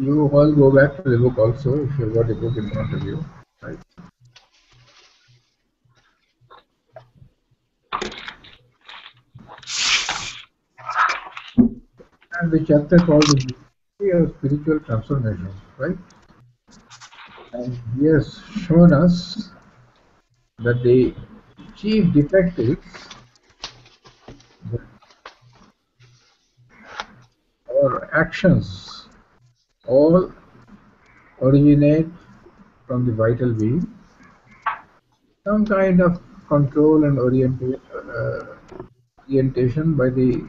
You all go back to the book also if you've got a book in front of you. Right? And the chapter called the Mystery of Spiritual Transformation, right? And he has shown us that the chief defect is that our actions all originate from the vital being, some kind of control and orientation by the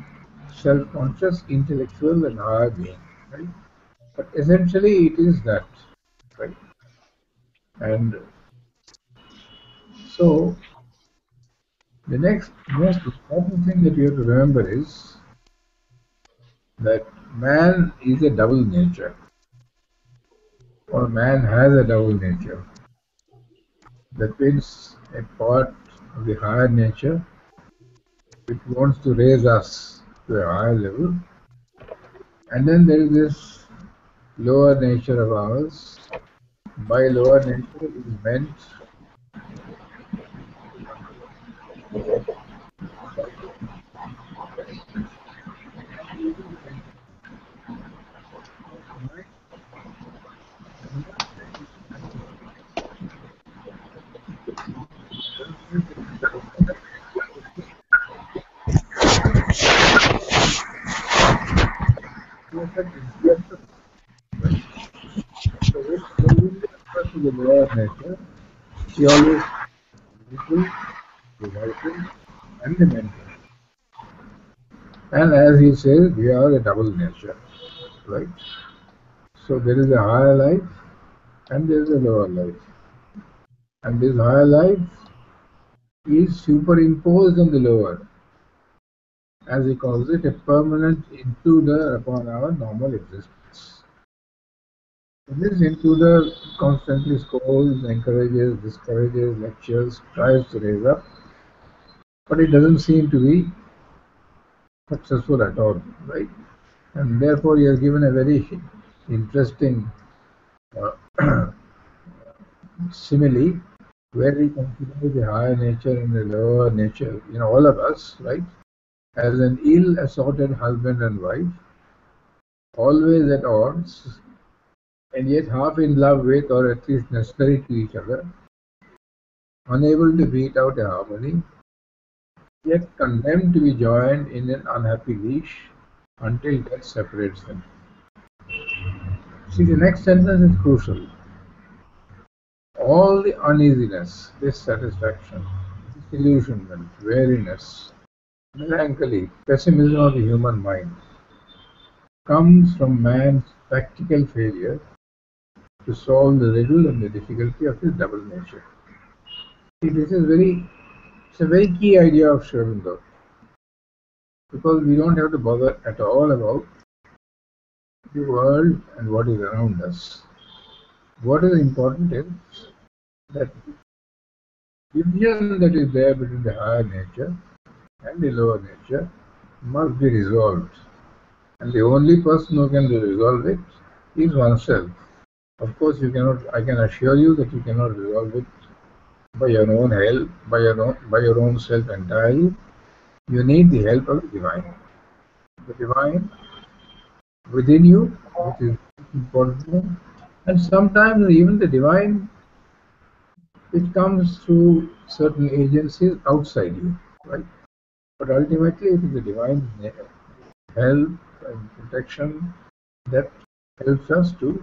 self-conscious, intellectual, and higher being, right? But essentially, it is that, right? And so, the next most important thing that you have to remember is that man is a double nature, or man has a double nature. That means a part of the higher nature which wants to raise us to a higher level, and then there is this lower nature of ours. By lower nature is meant so when we refer to the lower nature, she always physical, the vital, and the mental. And as he says, we are a double nature, right? So there is a higher life and there is a lower life. And this higher life is superimposed on the lower, as he calls it, a permanent intruder upon our normal existence. This intruder constantly scolds, encourages, discourages, lectures, tries to raise up, but it doesn't seem to be successful at all, right? And therefore, he has given a very interesting uh, simile where he considers the higher nature and the lower nature in all of us, right, as an ill assorted husband and wife, always at odds, and yet half in love with or at least necessary to each other, unable to beat out a harmony, yet condemned to be joined in an unhappy leash until death separates them. See, the next sentence is crucial. All the uneasiness, dissatisfaction, disillusionment, weariness, melancholy, pessimism of the human mind comes from man's practical failure to solve the riddle and the difficulty of his double nature. See, it's a very key idea of Sri Aurobindo, because we don't have to bother at all about the world and what is around us. What is important is that division that is there between the higher nature and the lower nature must be resolved. And the only person who can resolve it is oneself. Of course, you cannot. I can assure you that you cannot resolve it by your own help, by your own self entirely. You need the help of the divine. The divine within you, which is important, and sometimes even the divine which comes through certain agencies outside you, right? But ultimately, it is the divine help and protection that helps us to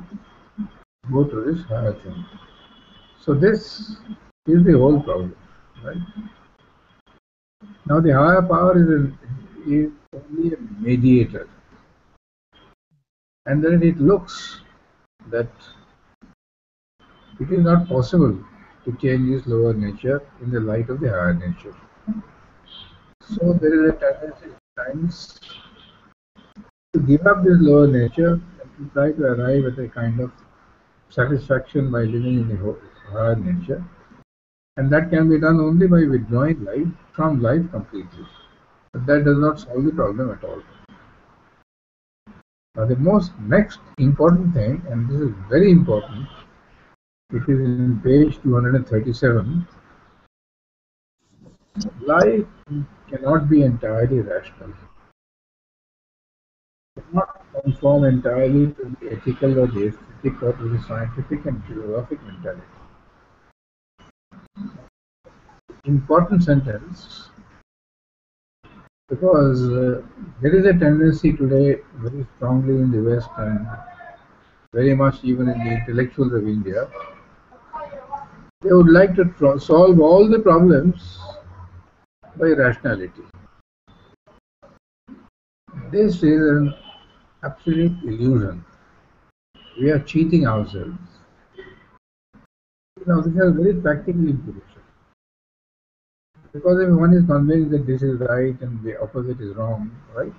go to this higher thing. So this is the whole problem, right? Now the higher power is only a mediator, and then it looks that it is not possible to change this lower nature in the light of the higher nature. So there is a tendency at times to give up this lower nature and to try to arrive at a kind of satisfaction by living in the higher nature. And that can be done only by withdrawing life from life completely. But that does not solve the problem at all. Now, the most next important thing, and this is very important, it is in page 237. Life cannot be entirely rational, cannot conform entirely to the ethical or the aesthetic or to the scientific and philosophic mentality. Important sentence because there is a tendency today very strongly in the West and very much even in the intellectuals of India. They would like to solve all the problems by rationality. This is an absolute illusion. We are cheating ourselves. Now, this has very practical implications. Because if one is convinced that this is right and the opposite is wrong, right?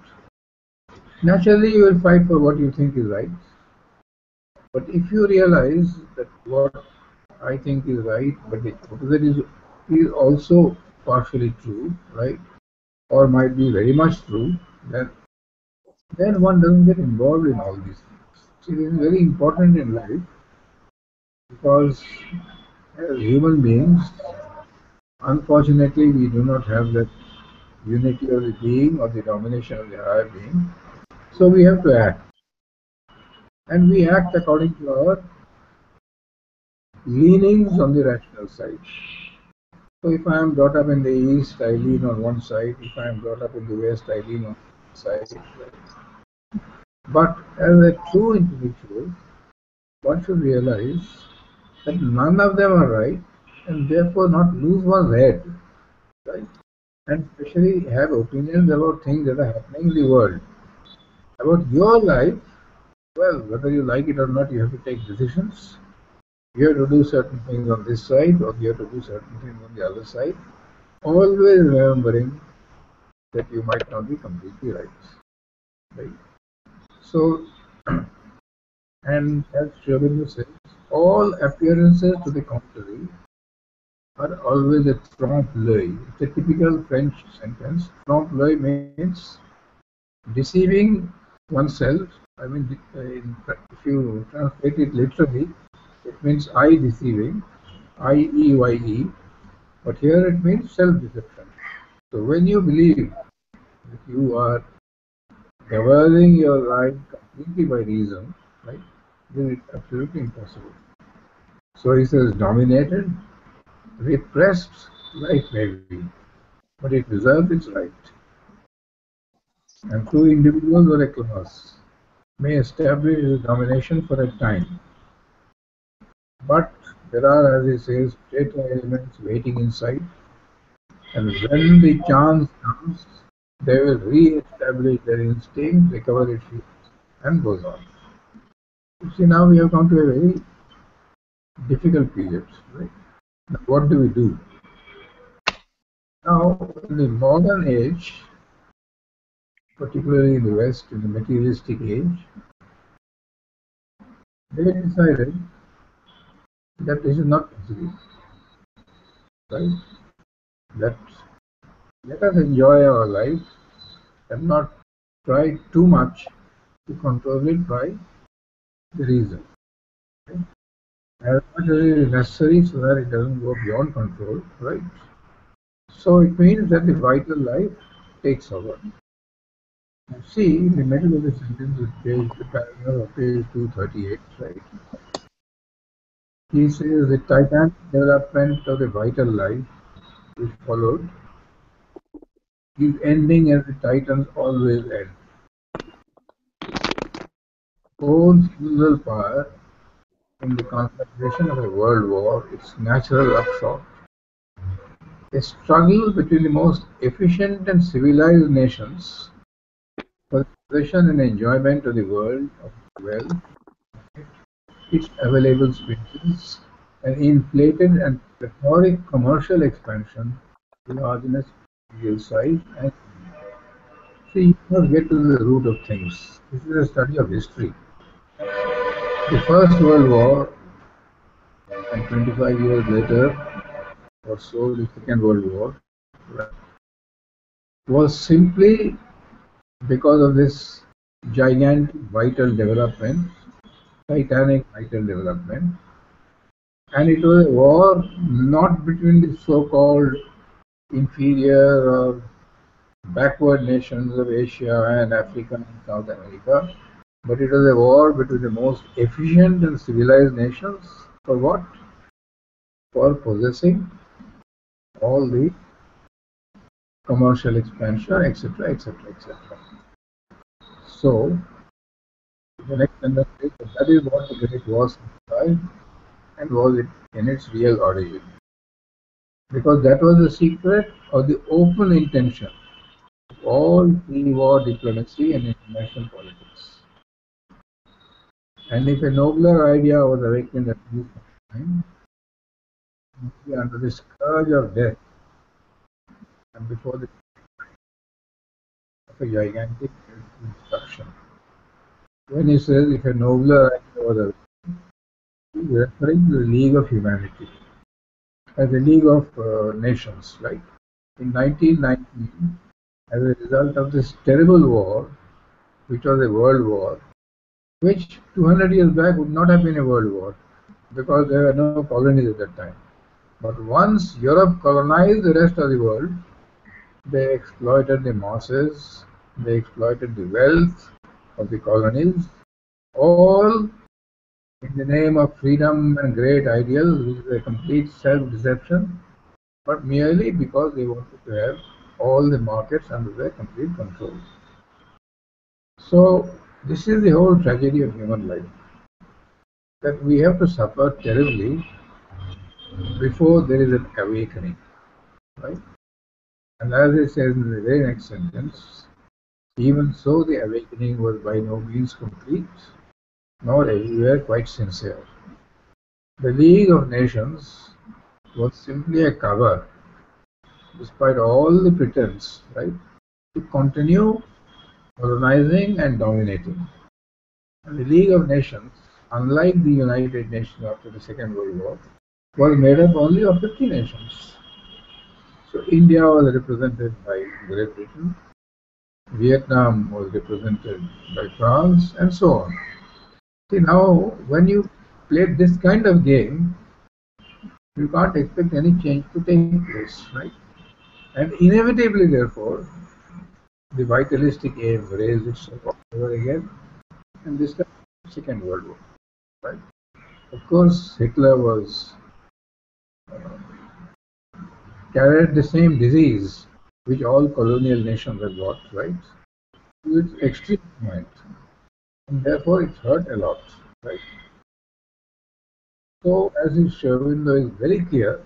Naturally, you will fight for what you think is right. But if you realize that what I think is right, but the opposite is also partially true, right? Or might be very much true, then one doesn't get involved in all these things. See, this is very important in life because as human beings, unfortunately, we do not have that unity of the being or the domination of the higher being. So we have to act. And we act according to our leanings on the rational side. So if I am brought up in the east, I lean on one side. If I am brought up in the west, I lean on one side. But as a true individual, one should realize that none of them are right and therefore not lose one's head, right? And especially have opinions about things that are happening in the world. About your life, well, whether you like it or not, you have to take decisions. You have to do certain things on this side, or you have to do certain things on the other side. Always remembering that you might not be completely right? So, and as Shobinu says, all appearances to the contrary are always a trompe-l'oeil. It's a typical French sentence. Trompe-l'oeil means deceiving oneself. I mean, if you translate it literally, it means eye deceiving, I-E-Y-E, but here it means self-deception. So when you believe that you are governing your life completely by reason, right, then it's absolutely impossible. So he says dominated, repressed, life may be, but it reserves its right. And two individuals or a class may establish its domination for a time, but there are, as he says, traitor elements waiting inside, and when the chance comes, they will re-establish their instinct, recover its fields, and goes on. You see, now we have come to a very difficult period, right? Now, what do we do? Now, in the modern age, particularly in the West, in the materialistic age, they decided that this is not possible, right? That let us enjoy our life and not try too much to control it by the reason. Right? As much as it is necessary so that it doesn't go beyond control, right? So it means that the vital life takes over. You see, in the middle of the sentence, the paragraph of page 238, right? He says the titanic development of the vital life which followed is ending as the Titans always end. Own fuel power in the conflagration of a world war, its natural upshot. A struggle between the most efficient and civilized nations for the possession and enjoyment of the world of wealth, its available spaces, an inflated and plethoric commercial expansion, largeness, real size, and so you must get to the root of things. This is a study of history. The First World War, and 25 years later or so, the Second World War, was simply because of this gigantic vital development, titanic vital development, and it was a war not between the so-called inferior or backward nations of Asia and Africa and South America, but it was a war between the most efficient and civilized nations for what? For possessing all the commercial expansion, etc., etc., etc. So, the next sentence is that is what the Great War signified and was it in its real origin. Because that was the secret or the open intention of all pre-war diplomacy and international politics. And if a nobler idea was awakened at this time, under the scourge of death and before the of a gigantic destruction. When he says if a nobler idea was awakened, he is referring to the League of Humanity as a League of Nations, right? In 1919, as a result of this terrible war, which was a world war, which 200 years back would not have been a world war because there were no colonies at that time. But once Europe colonized the rest of the world, they exploited the masses, they exploited the wealth of the colonies, all in the name of freedom and great ideals, which is a complete self-deception, but merely because they wanted to have all the markets under their complete control. So, this is the whole tragedy of human life, that we have to suffer terribly before there is an awakening, right? And as it says in the very next sentence, even so the awakening was by no means complete, nor everywhere quite sincere. The League of Nations was simply a cover, despite all the pretense, right, to continue colonizing and dominating. And the League of Nations, unlike the United Nations after the Second World War, was made up only of 50 nations. So India was represented by Great Britain, Vietnam was represented by France, and so on. See, now when you play this kind of game, you can't expect any change to take place, right? And inevitably, therefore, the vitalistic aim raised itself over again, and this time, Second World War, right? Of course, Hitler was carried the same disease which all colonial nations have got, right? To its extreme point, and therefore it hurt a lot, right? So, as is Sherwindo is very clear,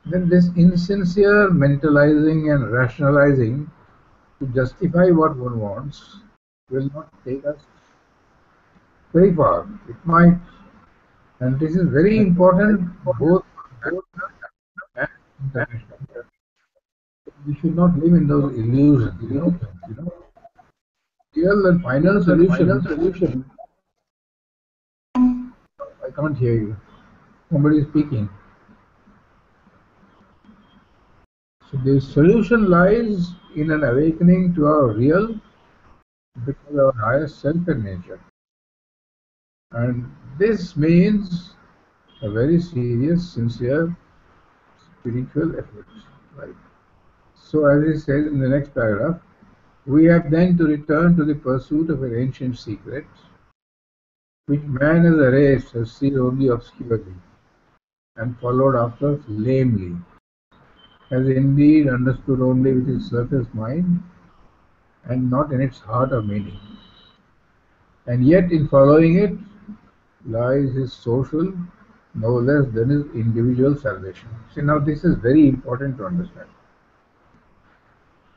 then this insincere mentalizing and rationalizing to justify what one wants will not take us very far. It might, and this is very important both and international. We should not live in those illusions, Real and final solution. I can't hear you. Somebody is speaking. So the solution lies in an awakening to our real, because our higher self and nature. And this means a very serious, sincere spiritual effort. Right? So, as he says in the next paragraph, we have then to return to the pursuit of an ancient secret, which man as a race has seen only obscurely and followed after lamely, has indeed understood only with his surface mind and not in its heart or meaning. And yet, in following it, lies his social no less than his individual salvation. See, now this is very important to understand.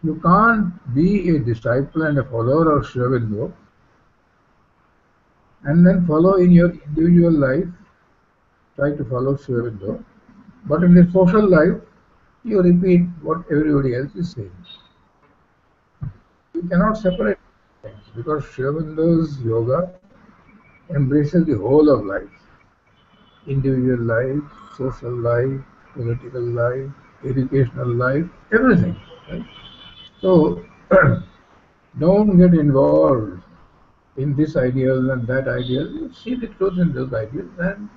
You can't be a disciple and a follower of Sri Aurobindo and then follow in your individual life, try to follow Sri Aurobindo, but in the social life, you repeat what everybody else is saying. You cannot separate things because Sri Aurobindo's yoga embraces the whole of life, individual life, social life, political life, educational life, everything. Right? So, Don't get involved in this ideal and that ideal. See the truth in those ideals and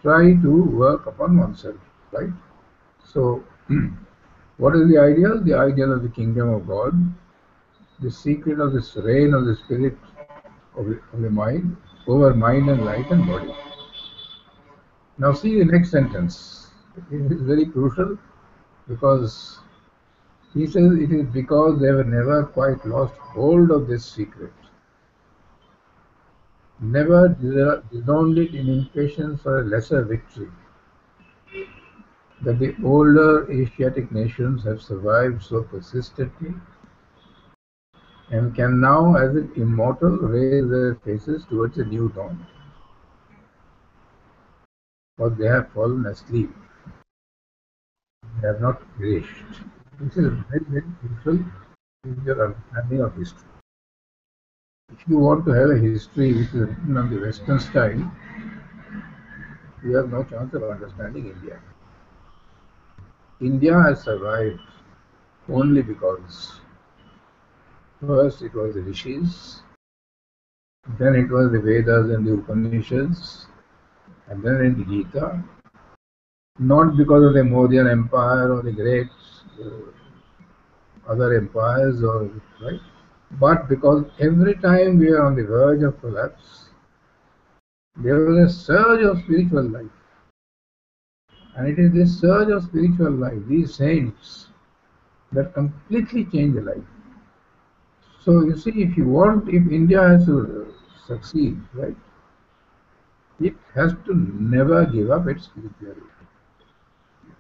try to work upon oneself, right? So, what is the ideal? The ideal of the kingdom of God, the secret of this reign of the spirit of the mind over mind and life and body. Now, see the next sentence. It is very crucial because he says it is because they were never quite lost hold of this secret, never disowned it in impatience for a lesser victory, that the older Asiatic nations have survived so persistently and can now, as if immortal, raise their faces towards a new dawn, for they have fallen asleep, they have not perished. This is very, very crucial in your understanding of history. If you want to have a history which is written on the Western style, you have no chance of understanding India. India has survived only because first it was the rishis, then it was the Vedas and the Upanishads, and then in the Gita. Not because of the Mauryan Empire or the great other empires, or right, but because every time we are on the verge of collapse, there was a surge of spiritual life, and it is this surge of spiritual life, these saints, that completely change the life. So you see, if India has to succeed, right, it has to never give up its spirituality.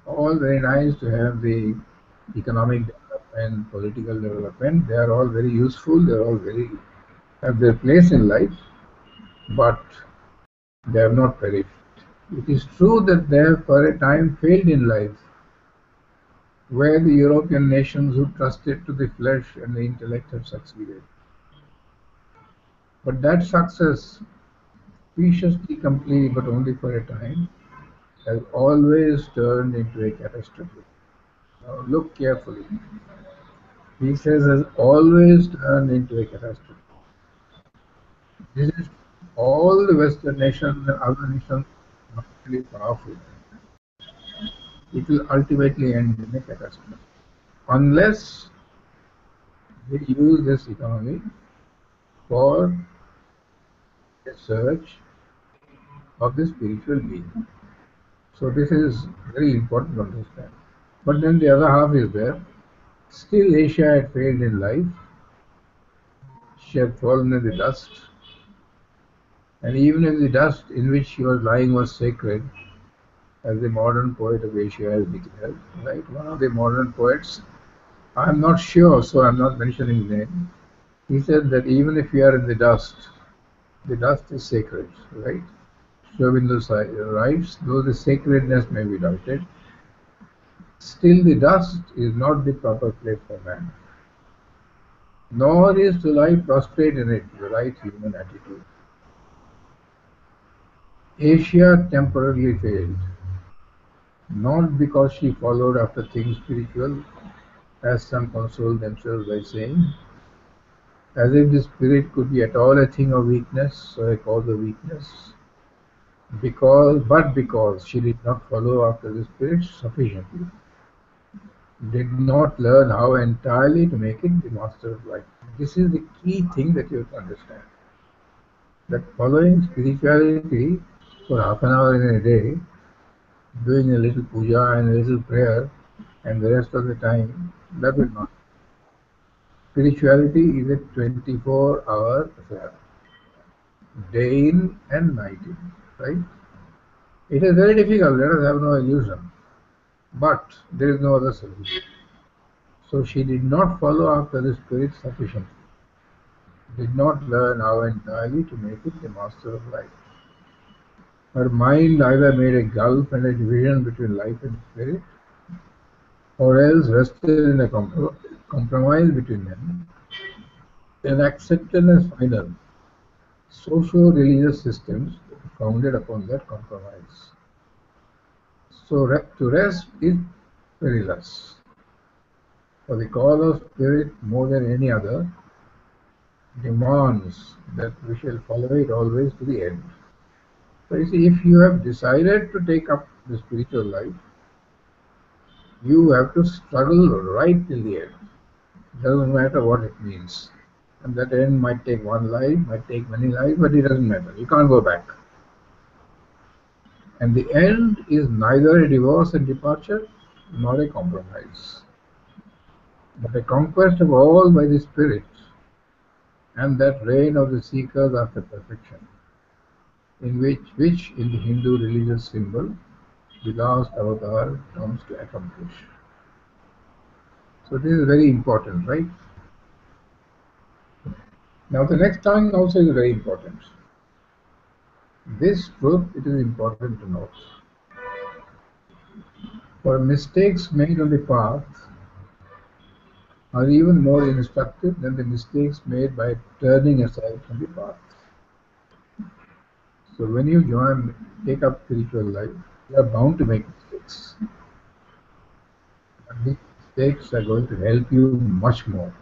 All very nice to have the economic development, political development. They are all very useful. They are all very have their place in life, but they have not perished. It is true that they have for a time failed in life, where the European nations who trusted to the flesh and the intellect have succeeded. But that success, preciously complete but only for a time, has always turned into a catastrophe. Now look carefully. He says has always turned into a catastrophe. This is all the Western nations and other nations are really powerful. It will ultimately end in a catastrophe. Unless they use this economy for a search of the spiritual being. So this is very important to understand. But then the other half is there. Still Asia had failed in life. She had fallen in the dust. And even if the dust in which she was lying was sacred, as the modern poet of Asia has declared, right? One of the modern poets, I'm not sure, so I'm not mentioning his name. He said that even if you are in the dust is sacred, right? Shobindu writes, though the sacredness may be doubted, still the dust is not the proper place for man, nor is to lie prostrate in it the right human attitude. Asia temporarily failed, not because she followed after things spiritual, as some console themselves by saying, as if the spirit could be at all a thing of weakness or a cause of weakness, because she did not follow after the spirit sufficiently, did not learn how entirely to make it the master of life. This is the key thing that you have to understand. That following spirituality for half an hour in a day, doing a little puja and a little prayer, and the rest of the time, that will not. Spirituality is a 24-hour affair, day in and night in, right? It is very difficult, let us have no illusion, but there is no other solution. So she did not follow after the spirit sufficiently, did not learn how entirely to make it the master of life. Her mind either made a gulf and a division between life and spirit, or else rested in a compromise between them, and accepted as final socio-religious systems founded upon that compromise. So to rest is perilous, for the call of spirit more than any other demands that we shall follow it always to the end. So you see, if you have decided to take up the spiritual life, you have to struggle right till the end. Doesn't matter what it means. And that end might take one life, might take many lives, but it doesn't matter. You can't go back. And the end is neither a divorce and departure nor a compromise, but a conquest of all by the Spirit, and that reign of the seekers after perfection, in which in the Hindu religious symbol, the last avatar comes to accomplish. So this is very important, right? Now the next line also is very important. This truth it is important to note. For mistakes made on the path are even more instructive than the mistakes made by turning aside from the path. So when you take up spiritual life, you are bound to make mistakes. And these mistakes are going to help you much more.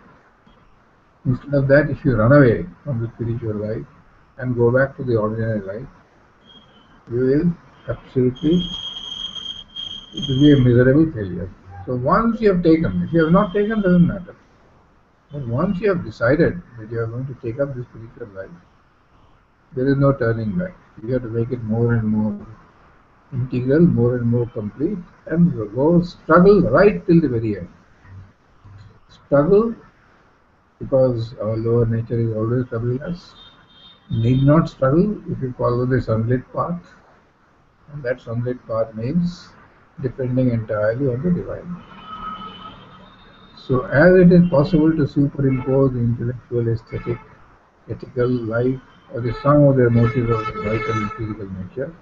Instead of that, if you run away from the spiritual life and go back to the ordinary life, you will absolutely, it will be a miserable failure. So once you have taken, if you have not taken, doesn't matter. But once you have decided that you are going to take up the spiritual life, there is no turning back. You have to make it more and more integral, more and more complete, and go struggle right till the very end. Struggle because our lower nature is always troubling us. Need not struggle if you follow the sunlit path, and that sunlit path means depending entirely on the divine. So, as it is possible to superimpose the intellectual, aesthetic, ethical life or the sum of their motives of the vital and physical nature,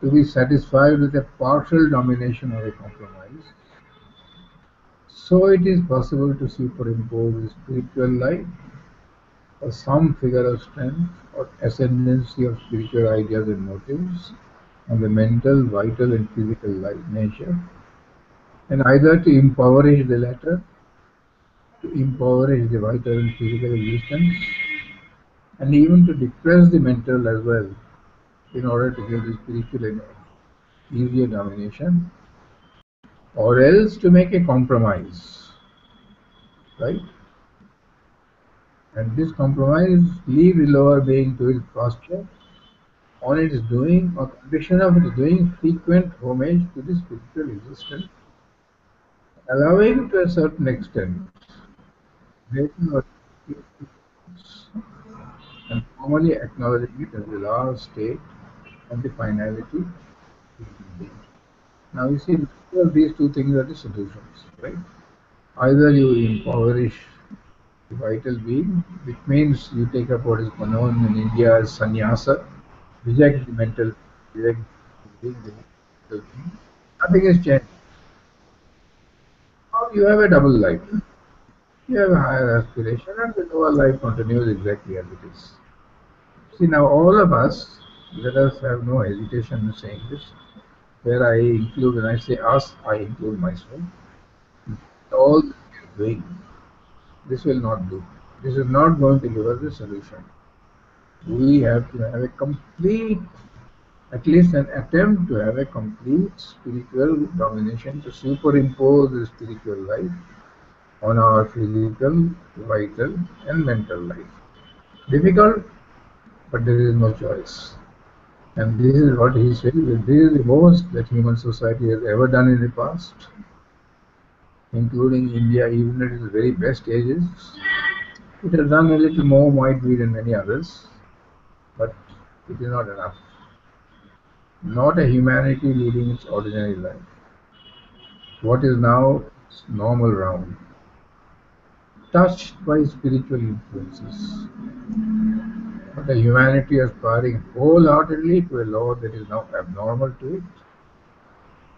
to be satisfied with a partial domination or a compromise, so it is possible to superimpose the spiritual life or some figure of strength or ascendancy of spiritual ideas and motives on the mental, vital, and physical life nature, and either to impoverish the latter, to impoverish the vital and physical existence, and even to depress the mental as well, in order to give the spiritual an easier domination, or else to make a compromise, right? And this compromise leave the lower being to its posture on its doing or condition of its doing frequent homage to the spiritual existence, allowing to a certain extent creation or and formally acknowledging it as the last state and the finality of being. Now you see, these two things are the solutions, right? Either you impoverish the vital being, which means you take up what is known in India as sannyasa, reject the mental, reject the mental being. Nothing is changed. Or you have a double life. You have a higher aspiration, and the lower life continues exactly as it is. See, now all of us, let us have no hesitation in saying this. Where I include, when I say us, I include myself. All that we are doing, this will not do. This is not going to give us the solution. We have to have a complete, at least an attempt to have a complete spiritual domination to superimpose the spiritual life on our physical, vital, and mental life. Difficult, but there is no choice. And this is what he said, that this is the most that human society has ever done in the past, including India, even at its very best ages. It has done a little more, might be, than many others, but it is not enough. Not a humanity leading its ordinary life. What is now its normal round, touched by spiritual influences, but a humanity aspiring wholeheartedly to a law that is now abnormal to it,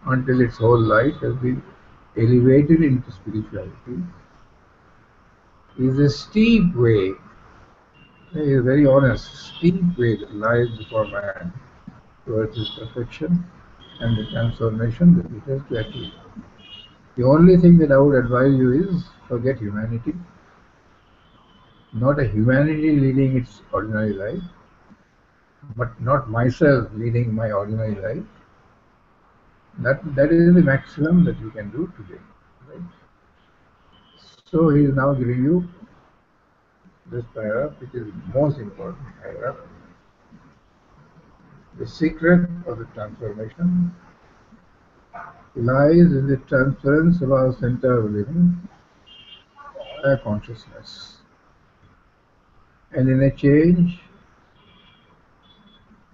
until its whole life has been elevated into spirituality, is a steep way, a very honest, steep way that lies before man towards his perfection and the transformation that it has to achieve. The only thing that I would advise you is forget humanity, not a humanity leading its ordinary life, but not myself leading my ordinary life. That is the maximum that we can do today. Right? So he is now giving you this paragraph, which is the most important paragraph. The secret of the transformation lies in the transference of our center of living, our consciousness, and in a change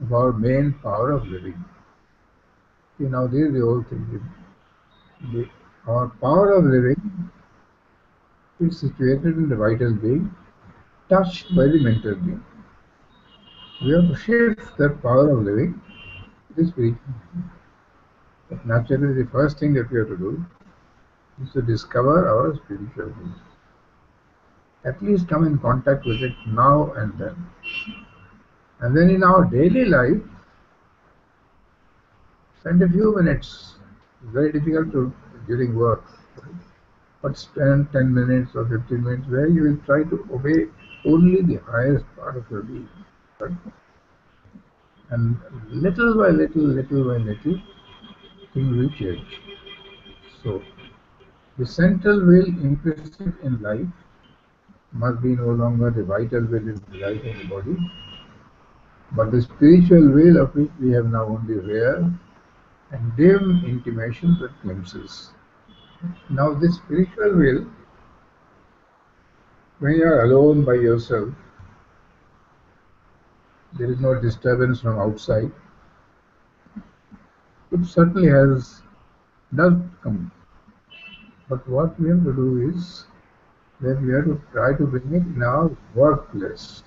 of our main power of living. See, now this is the whole thing. Our power of living is situated in the vital being, touched by the mental being. We have to shift that power of living to the spiritual being. But naturally, the first thing that we have to do is to discover our spiritual being. At least come in contact with it now and then. And then in our daily life, spend a few minutes. It's very difficult to during work, but spend 10 minutes or 15 minutes where you will try to obey only the highest part of your being. Right? And little by little, things will change. So, the central will implicit in life must be no longer the vital will in the life of the body, but the spiritual will of which we have now only rare and dim intimations and glimpses. Now, this spiritual will, when you are alone by yourself, there is no disturbance from outside. It certainly does come. But what we have to do is that we have to try to bring it in our workplace,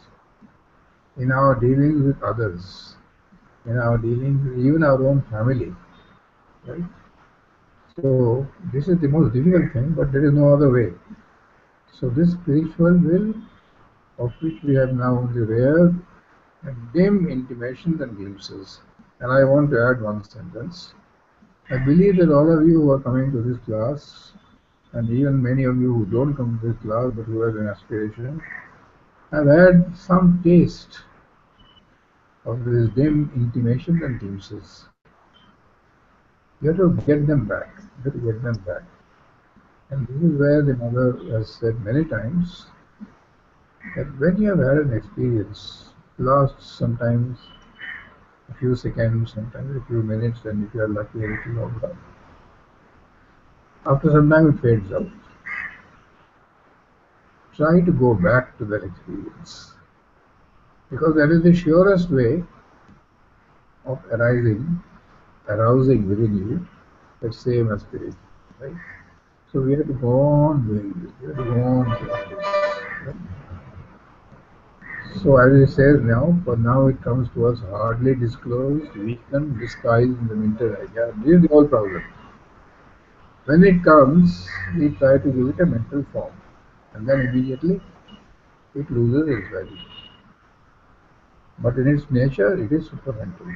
in our dealings with others, in our dealings with even our own family. Right? So this is the most difficult thing, but there is no other way. So this spiritual will, of which we have now only rare and dim intimations and glimpses. And I want to add one sentence. I believe that all of you who are coming to this class, and even many of you who don't come to this class but who have an aspiration, have had some taste of these dim intimations and glimpses. You have to get them back. You have to get them back. And this is where the mother has said many times that when you have had an experience, lasts sometimes a few seconds, sometimes a few minutes, and if you are lucky, a little longer. After some time, it fades out. Try to go back to that experience, because that is the surest way of arousing within you that same aspiration. Right? So we have to go on doing this. We have to go on doing this. Right? So as it says now, for now it comes to us hardly disclosed, weakened, disguised in the winter idea. This is the whole problem. When it comes, we try to give it a mental form, and then immediately it loses its value. But in its nature, it is supramental.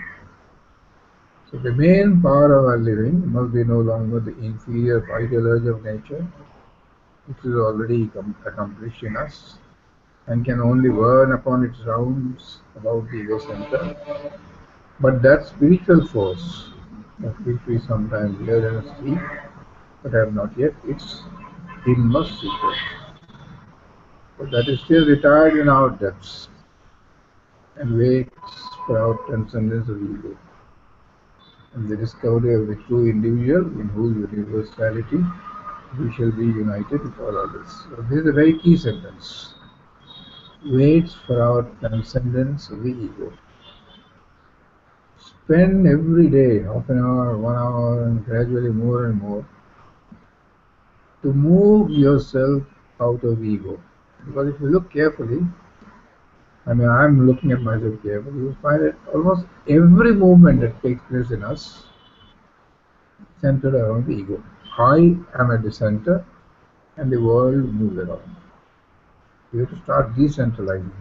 So the main power of our living must be no longer the inferior vital urge of nature, which is already accomplished in us, and can only whirl upon its rounds about the ego center, but that spiritual force of which we sometimes hear and speak, but have not yet its inmost secret. But that is still retired in our depths and waits for our transcendence of ego and the discovery of the true individual in whose universality we shall be united with all others. So this is a very key sentence. Waits for our transcendence of the ego. Spend every day half an hour, 1 hour, and gradually more and more to move yourself out of ego. Because if you look carefully, I'm looking at myself carefully, you find that almost every movement that takes place in us is centered around the ego. I am at the center and the world moves around. You have to start decentralizing.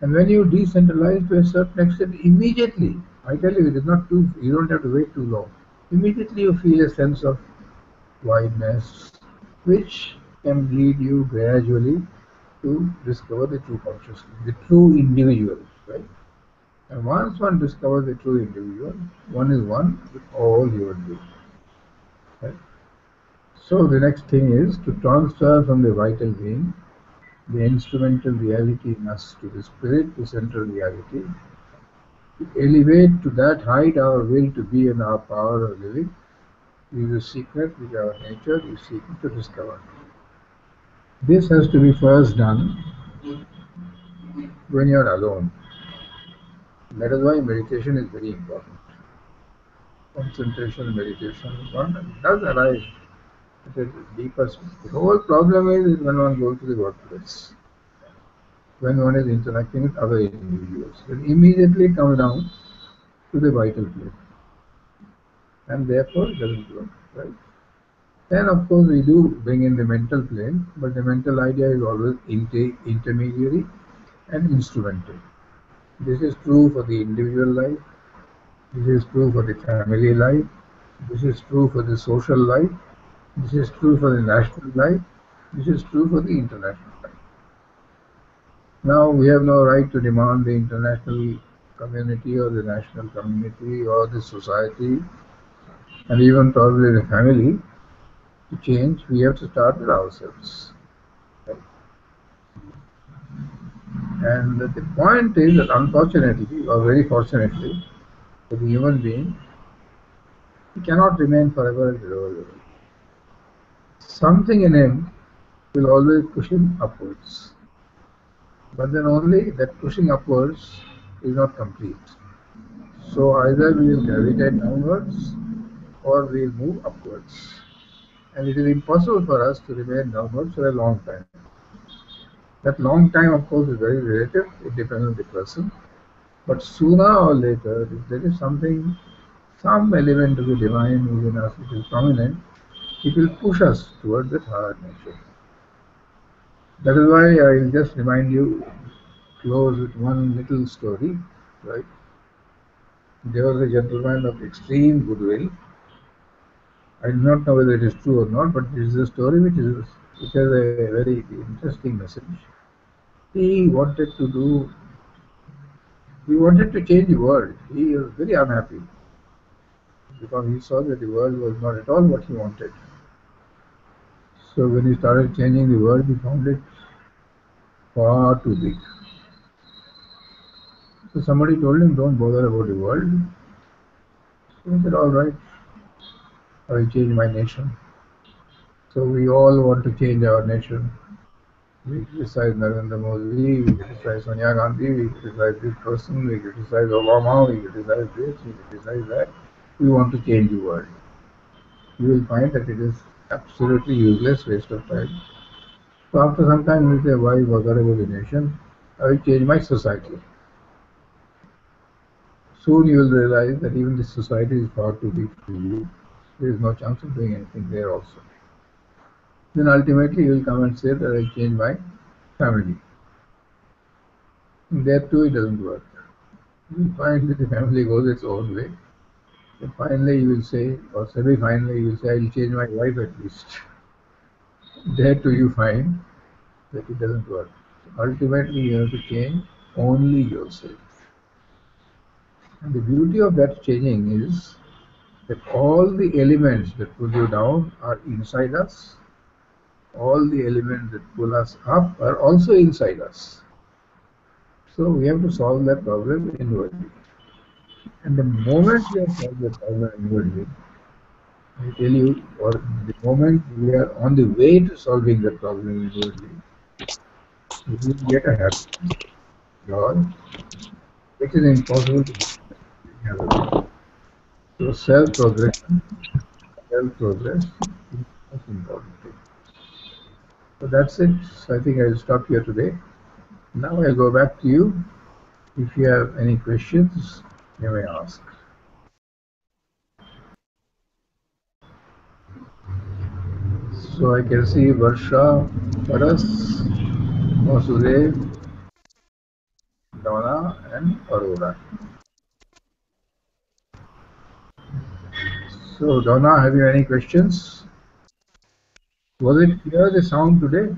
And when you decentralize to a certain extent, immediately, I tell you, it is not too, you don't have to wait too long. Immediately you feel a sense of wideness, which can lead you gradually to discover the true consciousness, the true individual, right? And once one discovers the true individual, one is one with all human beings. Right? So the next thing is to transfer from the vital being, the instrumental reality in us, to the spirit, the central reality, to elevate to that height our will to be and our power of living, is the secret which our nature is seeking to discover. This has to be first done when you are alone. That is why meditation is very important. Concentration, meditation, one does arise at a deeper space. The whole problem is when one goes to the workplace, when one is interacting with other individuals, it immediately comes down to the vital plane, and therefore it doesn't work, right? Then, of course, we do bring in the mental plane, but the mental idea is always intermediary and instrumental. This is true for the individual life, this is true for the family life, this is true for the social life, this is true for the national life, this is true for the international life. Now, we have no right to demand the international community or the national community or the society and even probably the family to change. We have to start with ourselves. Right? And the point is that unfortunately, or very fortunately, for the human being, he cannot remain forever at the lower level. Something in him will always push him upwards. But then only that pushing upwards is not complete. So either we will gravitate downwards or we will move upwards. And it is impossible for us to remain downwards for a long time. That long time, of course, is very relative. It depends on the person. But sooner or later, if there is something, some element of the divine within us which is prominent, it will push us towards that higher nature. That is why I will just remind you, close with one little story, right? There was a gentleman of extreme goodwill. I do not know whether it is true or not, but this is a story which has a very interesting message. He wanted to do, he wanted to change the world. He was very unhappy because he saw that the world was not at all what he wanted. So when he started changing the world, he found it far too big. So somebody told him, don't bother about the world. So he said, all right, I will change my nation. So we all want to change our nation. We criticize Narendra Modi, we criticize Sonia Gandhi, we criticize this person, we criticize Obama, we criticize this, we criticize that. We want to change the world. You will find that it is absolutely useless waste of time. So after some time you will say, why bother about the nation? I will change my society. Soon you will realize that even the society is far too big for you. There is no chance of doing anything there also. Then ultimately you will come and say that I will change my family. And there too it doesn't work. You will find that the family goes its own way. And finally you will say, or semi-finally you will say, I will change my wife at least. There too you find that it doesn't work. Ultimately you have to change only yourself. And the beauty of that changing is that all the elements that pull you down are inside us. All the elements that pull us up are also inside us. So we have to solve that problem inwardly. And the moment we have solved that problem inwardly, I tell you, or the moment we are on the way to solving that problem inwardly, we will get a happiness, joy, which is impossible to get any other way. So self-progression, self-progress is the most important thing. So that's it. So I think I'll stop here today. Now I'll go back to you. If you have any questions, you may ask. So I can see Varsha, Paras, Vasudev, Donna, and Aurora. So Donna, have you any questions? Was it clear the sound today?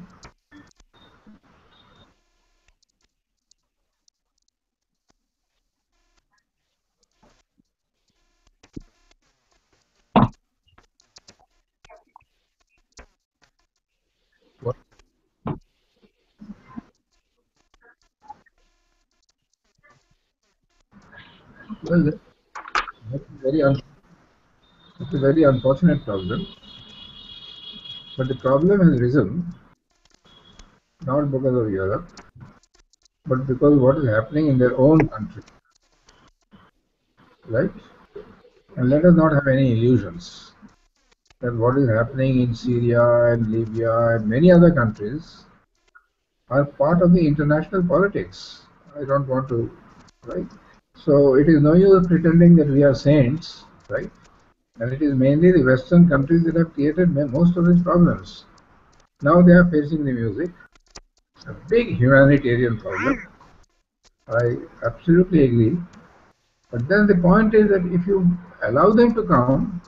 Well, that's that's a very unfortunate problem. But the problem has risen not because of Europe, but because of what is happening in their own country, right? And let us not have any illusions that what is happening in Syria and Libya and many other countries are part of the international politics. I don't want to, right? So it is no use pretending that we are saints, right? And it is mainly the Western countries that have created most of these problems. Now they are facing the music, a big humanitarian problem. I absolutely agree. But then the point is that if you allow them to come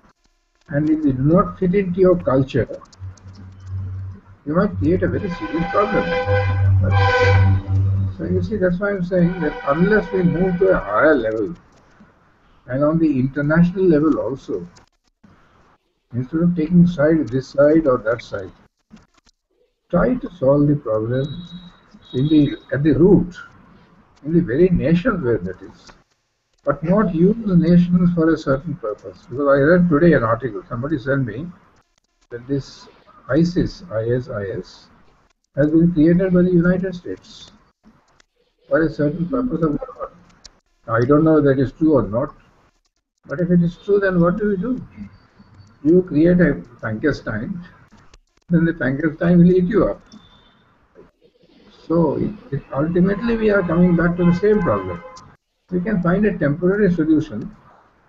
and if they do not fit into your culture, you might create a very serious problem. So you see, that's why I'm saying that unless we move to a higher level and on the international level also, instead of taking side this side or that side, try to solve the problem at the root, in the very nations where that is. But not use the nations for a certain purpose. Because I read today an article, somebody sent me, that this ISIS, has been created by the United States for a certain purpose of war. I don't know whether that is true or not, but if it is true, then what do you do? You create a Frankenstein, then the Frankenstein will eat you up. So ultimately we are coming back to the same problem. We can find a temporary solution,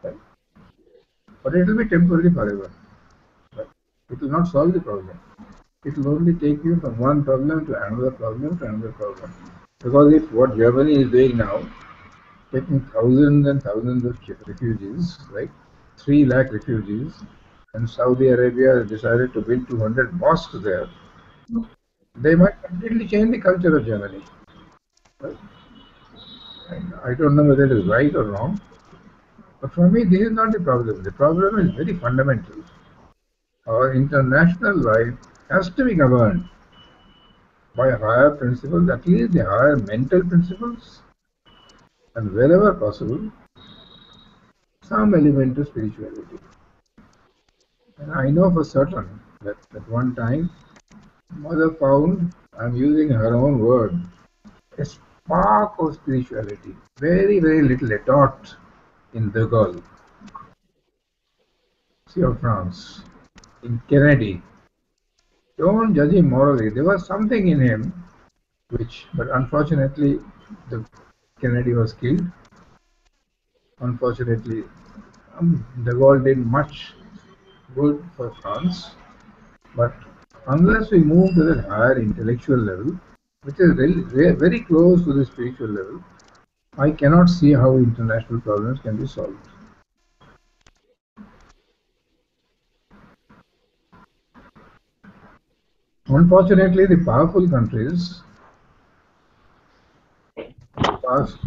but it will be temporary forever. It will not solve the problem. It will only take you from one problem to another problem to another problem. Because if what Germany is doing now, taking thousands and thousands of refugees, right? 3 lakh refugees, and Saudi Arabia has decided to build 200 mosques there, they might completely change the culture of Germany. Right? And I don't know whether it is right or wrong, but for me, this is not the problem. The problem is very fundamental. Our international life has to be governed by higher principles, at least the higher mental principles, and wherever possible, some element of spirituality. And I know for certain that at one time, Mother found, I'm using her own word, a spark of spirituality, very, very little, a dot in De Gaulle, Sea of France, in Kennedy. Don't judge him morally. There was something in him but unfortunately, the Kennedy was killed. Unfortunately, De Gaulle did much good for France, but unless we move to that higher intellectual level, which is really, very close to the spiritual level, I cannot see how international problems can be solved. Unfortunately, the powerful countries, past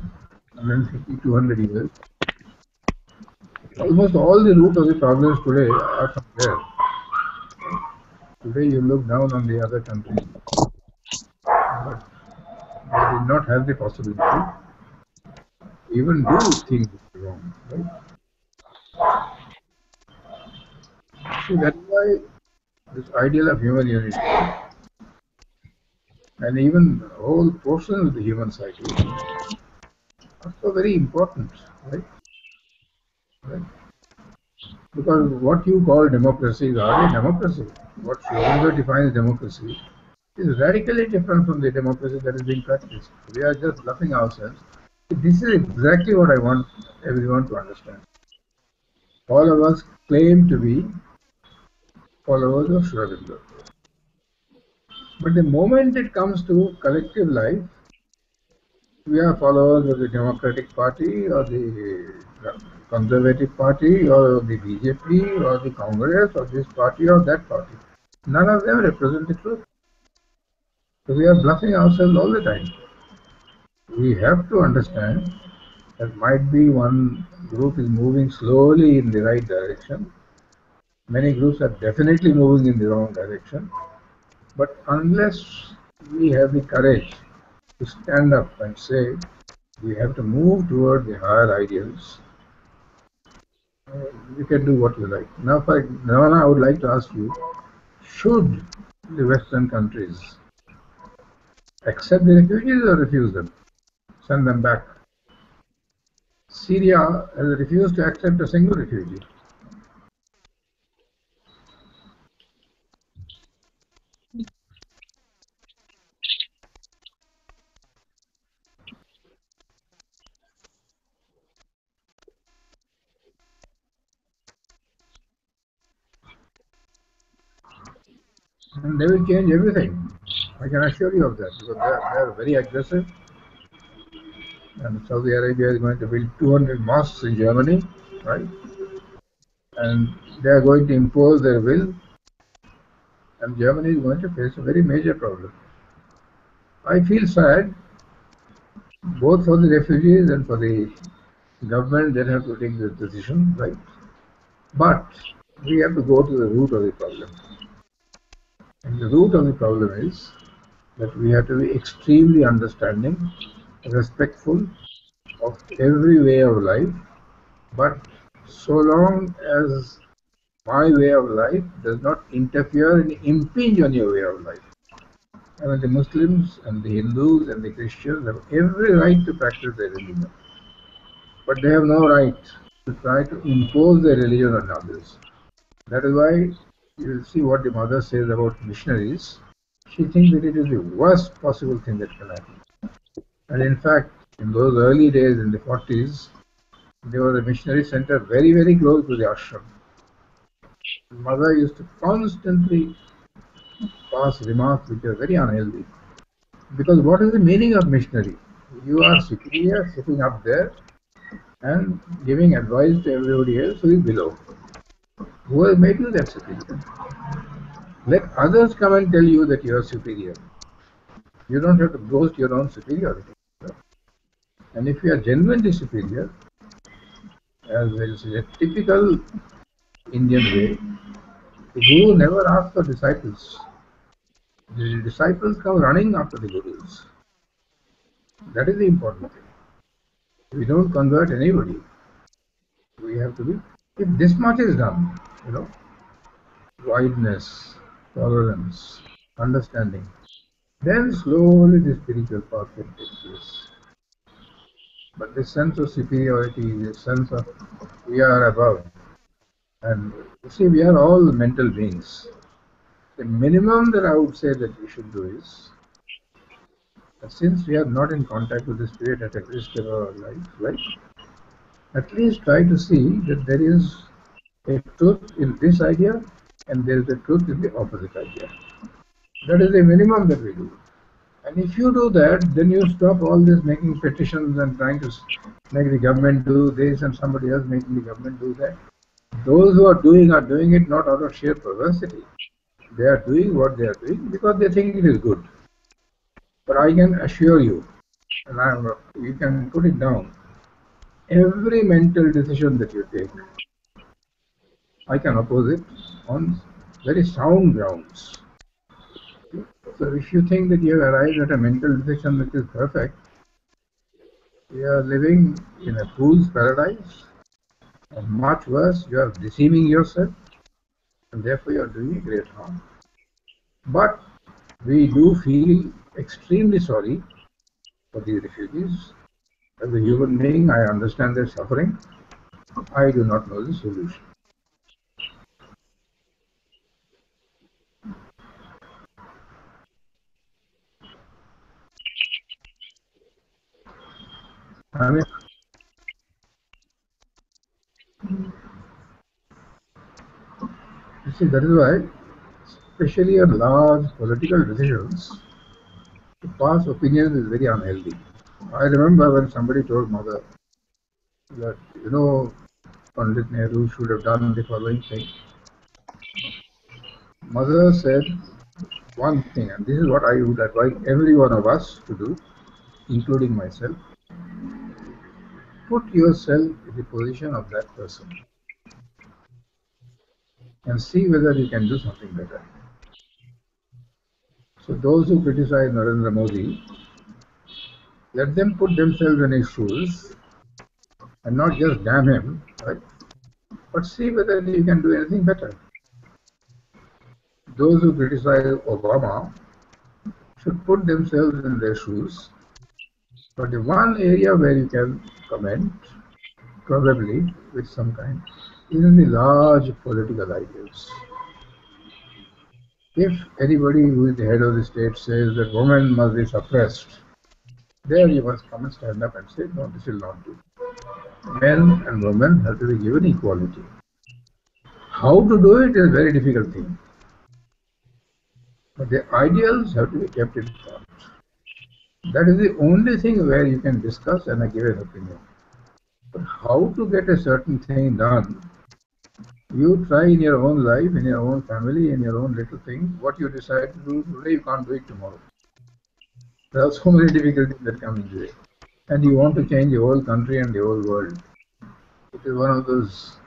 150, 200 years, almost all the root of the problems today are from there. Today, you look down on the other countries, but they did not have the possibility to even do things wrong. Right? See, that's why this ideal of human unity and even whole portions of the human psyche are so very important, right? Right? Because what you call democracy is hardly democracy. What Schrödinger defines democracy is radically different from the democracy that is being practiced. We are just bluffing ourselves. This is exactly what I want everyone to understand. All of us claim to be followers of Schrödinger. But the moment it comes to collective life, we are followers of the Democratic Party or the Conservative Party or the BJP or the Congress or this party or that party. None of them represent the truth. So we are bluffing ourselves all the time. We have to understand that might be one group is moving slowly in the right direction. Many groups are definitely moving in the wrong direction. But unless we have the courage to stand up and say we have to move toward the higher ideals, You can do what you like. Now, I would like to ask you: should the Western countries accept the refugees or refuse them, send them back? Syria has refused to accept a single refugee. And they will change everything. I can assure you of that because they are very aggressive. And Saudi Arabia is going to build 200 mosques in Germany, right? And they are going to impose their will, and Germany is going to face a very major problem. I feel sad both for the refugees and for the government that have to take this decision, right? But we have to go to the root of the problem. And the root of the problem is that we have to be extremely understanding, respectful of every way of life, but so long as my way of life does not interfere and impinge on your way of life. I mean, the Muslims and the Hindus and the Christians have every right to practice their religion, but they have no right to try to impose their religion on others. That is why you will see what the mother says about missionaries. She thinks that it is the worst possible thing that can happen. And in fact, in those early days in the 40s, there was a missionary center very, very close to the ashram. The mother used to constantly pass remarks which are very unhealthy. Because what is the meaning of missionary? You are superior, sitting up there and giving advice to everybody else who is below. Who has made you that superior? Let others come and tell you that you are superior. You don't have to boast your own superiority. And if you are genuinely superior, as is a typical Indian way, the Guru never asks for disciples. The disciples come running after the Gurus. That is the important thing. We don't convert anybody. We have to be. If this much is done, you know, wideness, tolerance, understanding, then slowly the spiritual path can take place. But this sense of superiority, this sense of we are above, and you see, we are all mental beings. The minimum that I would say that we should do is that since we are not in contact with the spirit at every step of our life, right? At least try to see that there is a truth in this idea and there is a truth in the opposite idea. That is the minimum that we do. And if you do that, then you stop all this making petitions and trying to make the government do this and somebody else making the government do that. Those who are doing it not out of sheer perversity. They are doing what they are doing because they think it is good. But I can assure you, and you can put it down, every mental decision that you take, I can oppose it on very sound grounds. So if you think that you have arrived at a mental decision which is perfect, you are living in a fool's paradise, and much worse, you are deceiving yourself, and therefore you are doing a great harm. But we do feel extremely sorry for these refugees. As a human being, I understand their suffering. I do not know the solution. I mean, you see, that is why, especially on large political decisions, to pass opinions is very unhealthy. I remember when somebody told mother that, Pandit Nehru should have done the following thing. Mother said one thing, and this is what I would advise every one of us to do, including myself. Put yourself in the position of that person and see whether you can do something better. So those who criticize Narendra Modi, let them put themselves in his shoes and not just damn him, right? but see whether you can do anything better. Those who criticize Obama should put themselves in their shoes. But the one area where you can comment, probably with some kind, is in the large political ideas. If anybody who is the head of the state says that women must be suppressed, there you must come and stand up and say, no, this will not do. Men and women have to be given equality. How to do it is a very difficult thing. But the ideals have to be kept in thought. That is the only thing where you can discuss and give an opinion. But how to get a certain thing done, you try in your own life, in your own family, in your own little thing. What you decide to do today, you can't do it tomorrow. There are so many difficulties that come into it. And you want to change the whole country and the whole world. It is one of those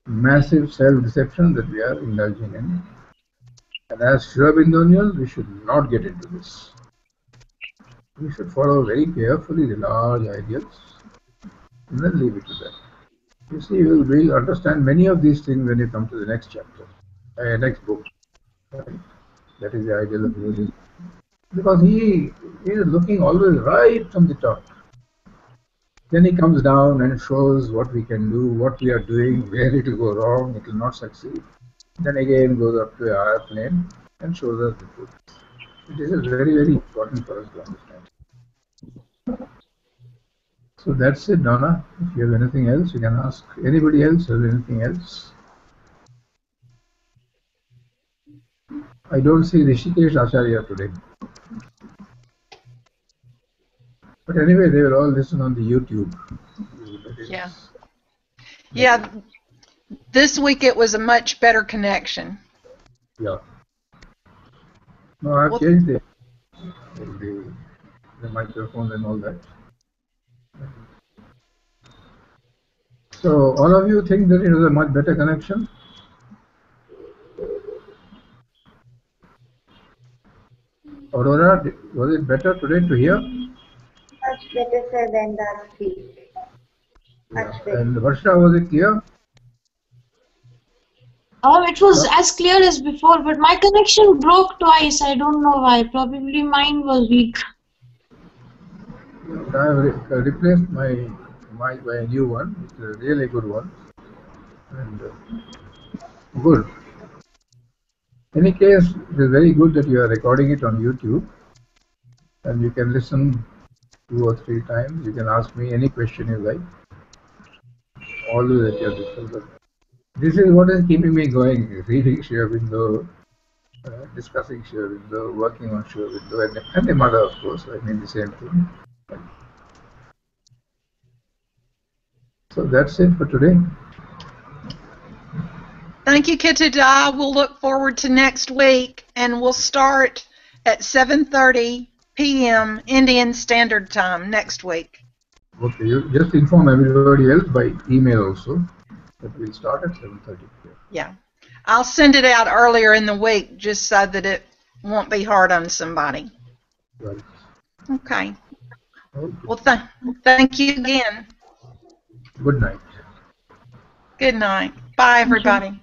massive self-deceptions that we are indulging in. And as Shirabindonians, we should not get into this. We should follow very carefully the large ideals and then leave it to that. You see, you will understand many of these things when you come to the next chapter, next book. Right? That is the ideal of unity. Because he is looking always right from the top. Then he comes down and shows what we can do, what we are doing, where it will go wrong, it will not succeed. Then again goes up to a higher plane and shows us the truth. This is very, very important for us to understand. So that's it, Donna. If you have anything else, you can ask. Anybody else has anything else? I don't see Rishikesh Acharya today. But anyway, they will all listen on the YouTube. Yeah. Yeah. This week it was a much better connection. Yeah. No, I've changed the microphone and all that. So all of you think that it was a much better connection? Aurora, was it better today to hear? Much better, sir, than last week. Much better. And Varsha, was it clear? It was as clear as before, but my connection broke twice. I don't know why. Probably mine was weak. I have replaced my by a new one. It's a really good one. And good. In any case, it is very good that you are recording it on YouTube. And you can listen 2 or 3 times. You can ask me any question you like. Always at your disposal. This is what is keeping me going, reading Sri Aurobindo, discussing Sri Aurobindo, working on Sri Aurobindo, and the mother, of course. I mean the same thing. So that's it for today. Thank you, Kittu. We'll look forward to next week, and we'll start at 7:30 p.m. Indian Standard Time next week. Okay, you just inform everybody else by email also that we'll start at 7:30 p.m. Yeah. I'll send it out earlier in the week just so that it won't be hard on somebody. Right. Okay. Well, thank you again. Good night. Good night. Bye, everybody.